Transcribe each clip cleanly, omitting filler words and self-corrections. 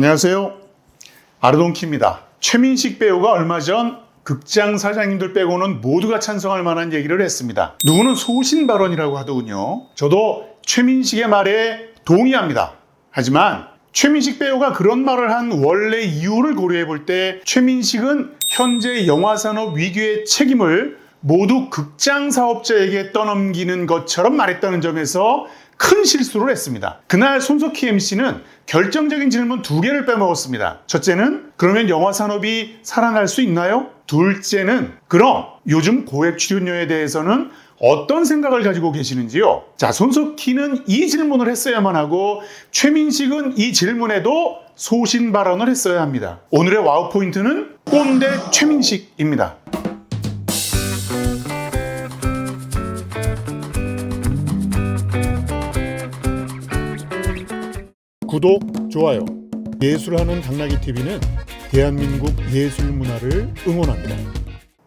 안녕하세요. 아르동키입니다. 최민식 배우가 얼마 전 극장 사장님들 빼고는 모두가 찬성할 만한 얘기를 했습니다. 누구는 소신 발언이라고 하더군요. 저도 최민식의 말에 동의합니다. 하지만 최민식 배우가 그런 말을 한 원래 이유를 고려해 볼 때 최민식은 현재 영화산업 위기의 책임을 모두 극장 사업자에게 떠넘기는 것처럼 말했다는 점에서 큰 실수를 했습니다. 그날 손석희 MC는 결정적인 질문 2개를 빼먹었습니다. 첫째는 그러면 영화 산업이 살아날 수 있나요? 둘째는 그럼 요즘 고액 출연료에 대해서는 어떤 생각을 가지고 계시는지요? 자, 손석희는 이 질문을 했어야만 하고 최민식은 이 질문에도 소신 발언을 했어야 합니다. 오늘의 와우 포인트는 꼰대 최민식입니다. 구독, 좋아요. 예술하는 당나귀TV는 대한민국 예술 문화를 응원합니다.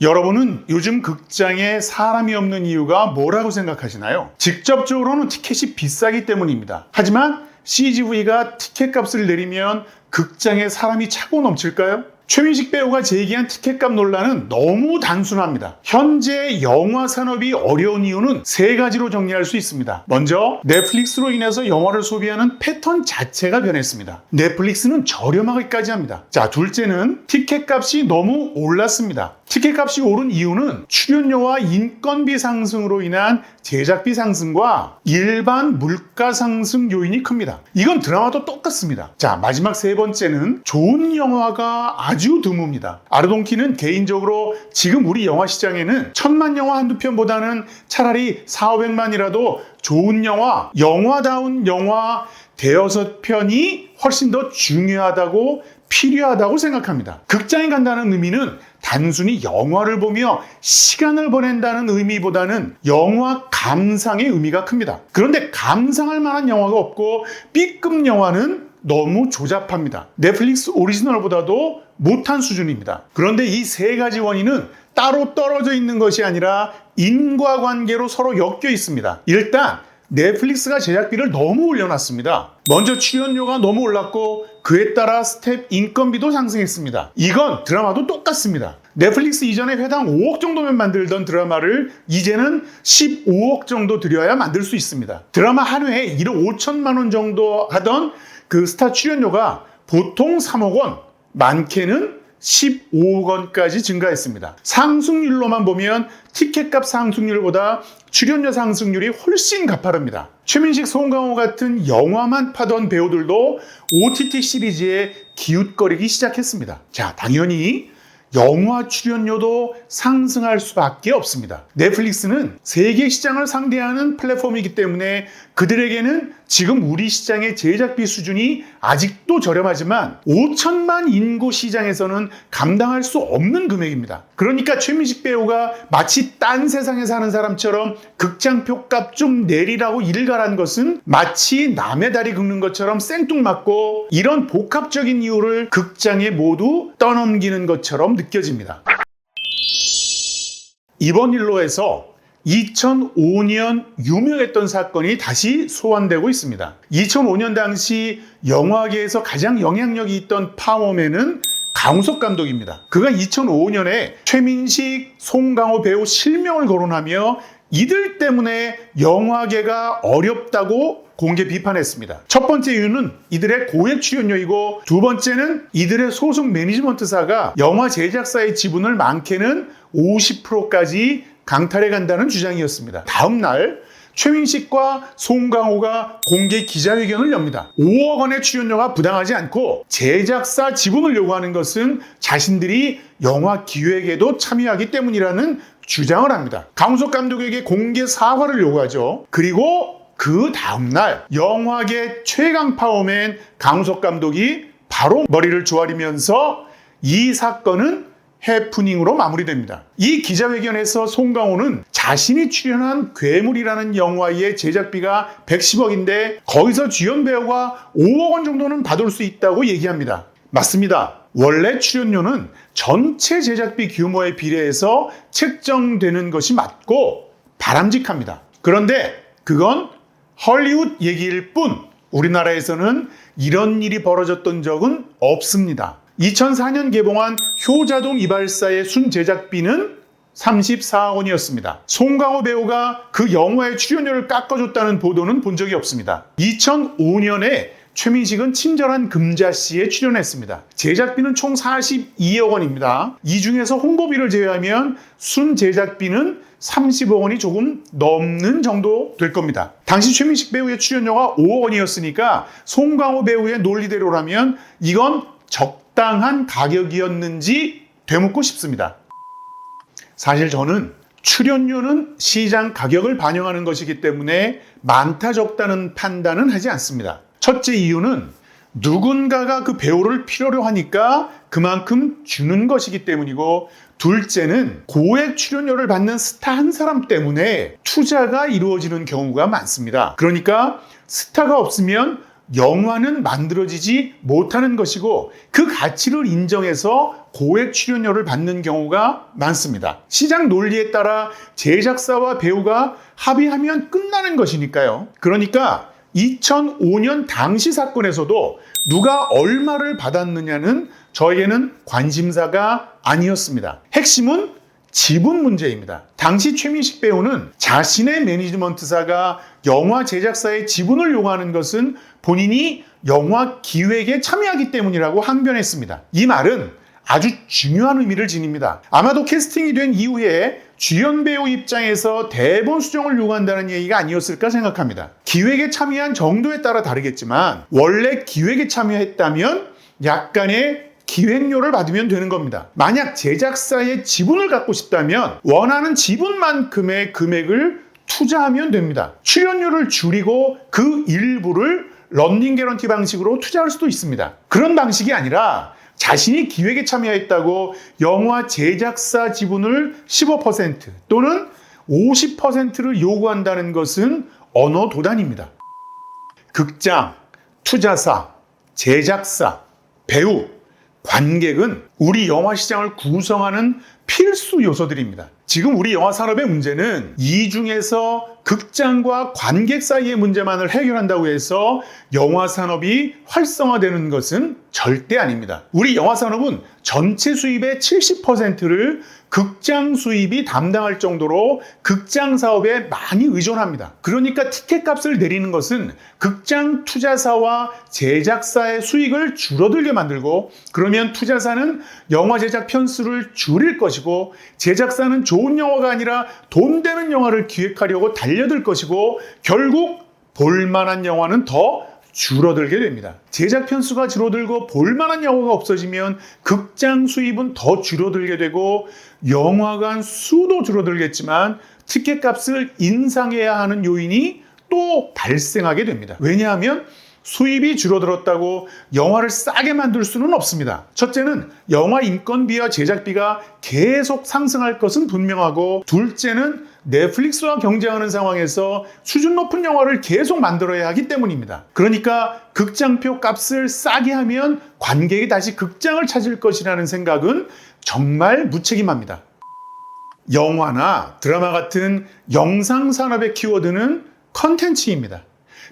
여러분은 요즘 극장에 사람이 없는 이유가 뭐라고 생각하시나요? 직접적으로는 티켓이 비싸기 때문입니다. 하지만 CGV가 티켓값을 내리면 극장에 사람이 차고 넘칠까요? 최민식 배우가 제기한 티켓값 논란은 너무 단순합니다. 현재 영화 산업이 어려운 이유는 3가지로 정리할 수 있습니다. 먼저 넷플릭스로 인해서 영화를 소비하는 패턴 자체가 변했습니다. 넷플릭스는 저렴하기까지 합니다. 자, 둘째는 티켓값이 너무 올랐습니다. 티켓값이 오른 이유는 출연료와 인건비 상승으로 인한 제작비 상승과 일반 물가 상승 요인이 큽니다. 이건 드라마도 똑같습니다. 자, 마지막 3번째는 좋은 영화가 아주 드뭅니다. 아르동키는 개인적으로 지금 우리 영화 시장에는 1000만 영화 한두 편보다는 차라리 400~500만이라도 좋은 영화, 영화다운 영화 5~6편이 훨씬 더 중요하다고 필요하다고 생각합니다. 극장에 간다는 의미는 단순히 영화를 보며 시간을 보낸다는 의미보다는 영화 감상의 의미가 큽니다. 그런데 감상할 만한 영화가 없고 B급 영화는 너무 조잡합니다. 넷플릭스 오리지널보다도 못한 수준입니다. 그런데 이 3가지 원인은 따로 떨어져 있는 것이 아니라 인과관계로 서로 엮여 있습니다. 일단 넷플릭스가 제작비를 너무 올려놨습니다. 먼저 출연료가 너무 올랐고 그에 따라 스텝 인건비도 상승했습니다. 이건 드라마도 똑같습니다. 넷플릭스 이전에 회당 5억 정도면 만들던 드라마를 이제는 15억 정도 들여야 만들 수 있습니다. 드라마 한 회에 1억 5천만 원 정도 하던 그 스타 출연료가 보통 3억 원, 많게는 15억 원까지 증가했습니다. 상승률로만 보면 티켓값 상승률보다 출연료 상승률이 훨씬 가파릅니다. 최민식, 송강호 같은 영화만 파던 배우들도 OTT 시리즈에 기웃거리기 시작했습니다. 자, 당연히 영화 출연료도 상승할 수밖에 없습니다. 넷플릭스는 세계 시장을 상대하는 플랫폼이기 때문에 그들에게는 지금 우리 시장의 제작비 수준이 아직도 저렴하지만 5천만 인구 시장에서는 감당할 수 없는 금액입니다. 그러니까 최민식 배우가 마치 딴 세상에 사는 사람처럼 극장표값 좀 내리라고 일갈한 것은 마치 남의 다리 긁는 것처럼 생뚱맞고 이런 복합적인 이유를 극장에 모두 떠넘기는 것처럼 느껴집니다. 이번 일로 해서 2005년 유명했던 사건이 다시 소환되고 있습니다. 2005년 당시 영화계에서 가장 영향력이 있던 파워맨은 강우석 감독입니다. 그가 2005년에 최민식, 송강호 배우 실명을 거론하며 이들 때문에 영화계가 어렵다고 공개 비판했습니다. 첫 번째 이유는 이들의 고액 출연료이고 두 번째는 이들의 소속 매니지먼트사가 영화 제작사의 지분을 많게는 50%까지 강탈해 간다는 주장이었습니다. 다음 날 최민식과 송강호가 공개 기자회견을 엽니다. 5억 원의 출연료가 부당하지 않고 제작사 지분을 요구하는 것은 자신들이 영화 기획에도 참여하기 때문이라는 주장을 합니다. 강우석 감독에게 공개 사과를 요구하죠. 그리고 그 다음날 영화계 최강 파워맨 강우석 감독이 바로 머리를 조아리면서 이 사건은 해프닝으로 마무리됩니다. 이 기자회견에서 송강호는 자신이 출연한 괴물이라는 영화의 제작비가 110억인데 거기서 주연 배우가 5억 원 정도는 받을 수 있다고 얘기합니다. 맞습니다. 원래 출연료는 전체 제작비 규모에 비례해서 책정되는 것이 맞고 바람직합니다. 그런데 그건 헐리우드 얘기일 뿐 우리나라에서는 이런 일이 벌어졌던 적은 없습니다. 2004년 개봉한 효자동 이발사의 순제작비는 34억 원이었습니다. 송강호 배우가 그 영화의 출연료를 깎아줬다는 보도는 본 적이 없습니다. 2005년에 최민식은 친절한 금자씨에 출연했습니다. 제작비는 총 42억 원입니다. 이 중에서 홍보비를 제외하면 순제작비는 30억 원이 조금 넘는 정도 될 겁니다. 당시 최민식 배우의 출연료가 5억 원이었으니까 송강호 배우의 논리대로라면 이건 적당한 가격이었는지 되묻고 싶습니다. 사실 저는 출연료는 시장 가격을 반영하는 것이기 때문에 많다 적다는 판단은 하지 않습니다. 첫째 이유는 누군가가 그 배우를 필요로 하니까 그만큼 주는 것이기 때문이고, 둘째는 고액 출연료를 받는 스타 한 사람 때문에 투자가 이루어지는 경우가 많습니다. 그러니까 스타가 없으면 영화는 만들어지지 못하는 것이고, 그 가치를 인정해서 고액 출연료를 받는 경우가 많습니다. 시장 논리에 따라 제작사와 배우가 합의하면 끝나는 것이니까요. 그러니까 2005년 당시 사건에서도 누가 얼마를 받았느냐는 저에게는 관심사가 아니었습니다. 핵심은 지분 문제입니다. 당시 최민식 배우는 자신의 매니지먼트사가 영화 제작사의 지분을 요구하는 것은 본인이 영화 기획에 참여하기 때문이라고 항변했습니다. 이 말은 아주 중요한 의미를 지닙니다. 아마도 캐스팅이 된 이후에 주연 배우 입장에서 대본 수정을 요구한다는 얘기가 아니었을까 생각합니다. 기획에 참여한 정도에 따라 다르겠지만 원래 기획에 참여했다면 약간의 기획료를 받으면 되는 겁니다. 만약 제작사의 지분을 갖고 싶다면 원하는 지분만큼의 금액을 투자하면 됩니다. 출연료를 줄이고 그 일부를 런닝 개런티 방식으로 투자할 수도 있습니다. 그런 방식이 아니라 자신이 기획에 참여했다고 영화 제작사 지분을 15% 또는 50%를 요구한다는 것은 언어 도단입니다. 극장, 투자사, 제작사, 배우, 관객은 우리 영화 시장을 구성하는 필수 요소들입니다. 지금 우리 영화 산업의 문제는 이 중에서 극장과 관객 사이의 문제만을 해결한다고 해서 영화 산업이 활성화되는 것은 절대 아닙니다. 우리 영화 산업은 전체 수입의 70%를 극장 수입이 담당할 정도로 극장 사업에 많이 의존합니다. 그러니까 티켓 값을 내리는 것은 극장 투자사와 제작사의 수익을 줄어들게 만들고, 그러면 투자사는 영화 제작 편수를 줄일 것이고, 제작사는 좋은 영화가 아니라 돈 되는 영화를 기획하려고 달려들 것이고, 결국 볼만한 영화는 더 줄어들게 됩니다. 제작 편수가 줄어들고 볼만한 영화가 없어지면 극장 수입은 더 줄어들게 되고 영화관 수도 줄어들겠지만 티켓 값을 인상해야 하는 요인이 또 발생하게 됩니다. 왜냐하면 수입이 줄어들었다고 영화를 싸게 만들 수는 없습니다. 첫째는 영화 인건비와 제작비가 계속 상승할 것은 분명하고, 둘째는 넷플릭스와 경쟁하는 상황에서 수준 높은 영화를 계속 만들어야 하기 때문입니다. 그러니까 극장표 값을 싸게 하면 관객이 다시 극장을 찾을 것이라는 생각은 정말 무책임합니다. 영화나 드라마 같은 영상 산업의 키워드는 컨텐츠입니다.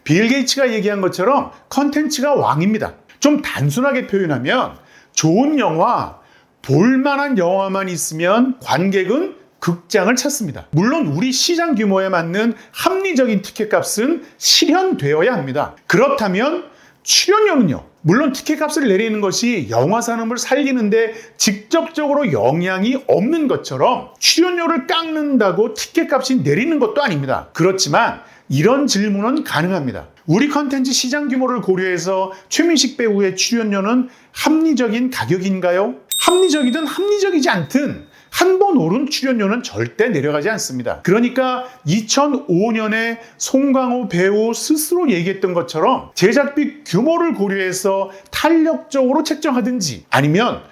빌 게이츠가 얘기한 것처럼 컨텐츠가 왕입니다. 좀 단순하게 표현하면 좋은 영화, 볼만한 영화만 있으면 관객은 극장을 찾습니다. 물론 우리 시장 규모에 맞는 합리적인 티켓 값은 실현되어야 합니다. 그렇다면 출연료는요? 물론 티켓 값을 내리는 것이 영화 산업을 살리는데 직접적으로 영향이 없는 것처럼 출연료를 깎는다고 티켓 값이 내리는 것도 아닙니다. 그렇지만 이런 질문은 가능합니다. 우리 컨텐츠 시장 규모를 고려해서 최민식 배우의 출연료는 합리적인 가격인가요? 합리적이든 합리적이지 않든 한 번 오른 출연료는 절대 내려가지 않습니다. 그러니까 2005년에 송강호 배우 스스로 얘기했던 것처럼 제작비 규모를 고려해서 탄력적으로 책정하든지 아니면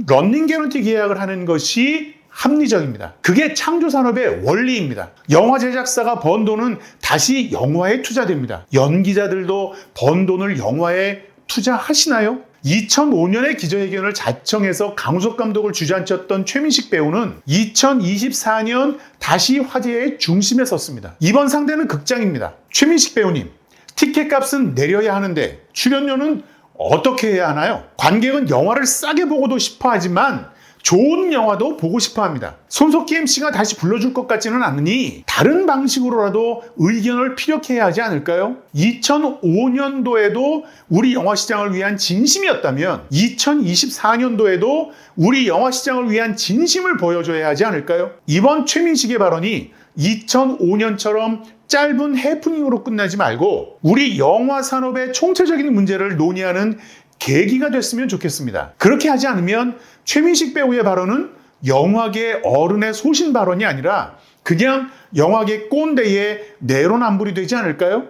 런닝 개런티 계약을 하는 것이 합리적입니다. 그게 창조산업의 원리입니다. 영화 제작사가 번 돈은 다시 영화에 투자됩니다. 연기자들도 번 돈을 영화에 투자하시나요? 2005년에 기자회견을 자청해서 강우석 감독을 주저앉혔던 최민식 배우는 2024년 다시 화제의 중심에 섰습니다. 이번 상대는 극장입니다. 최민식 배우님, 티켓 값은 내려야 하는데 출연료는 어떻게 해야 하나요? 관객은 영화를 싸게 보고도 싶어 하지만 좋은 영화도 보고 싶어 합니다. 손석희 MC가 다시 불러줄 것 같지는 않으니 다른 방식으로라도 의견을 피력해야 하지 않을까요? 2005년도에도 우리 영화 시장을 위한 진심이었다면 2024년도에도 우리 영화 시장을 위한 진심을 보여줘야 하지 않을까요? 이번 최민식의 발언이 2005년처럼 짧은 해프닝으로 끝나지 말고 우리 영화 산업의 총체적인 문제를 논의하는 계기가 됐으면 좋겠습니다. 그렇게 하지 않으면 최민식 배우의 발언은 영화계 어른의 소신 발언이 아니라 그냥 영화계 꼰대의 내로남불이 되지 않을까요?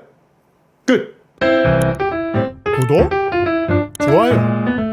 끝! 구독, 좋아요.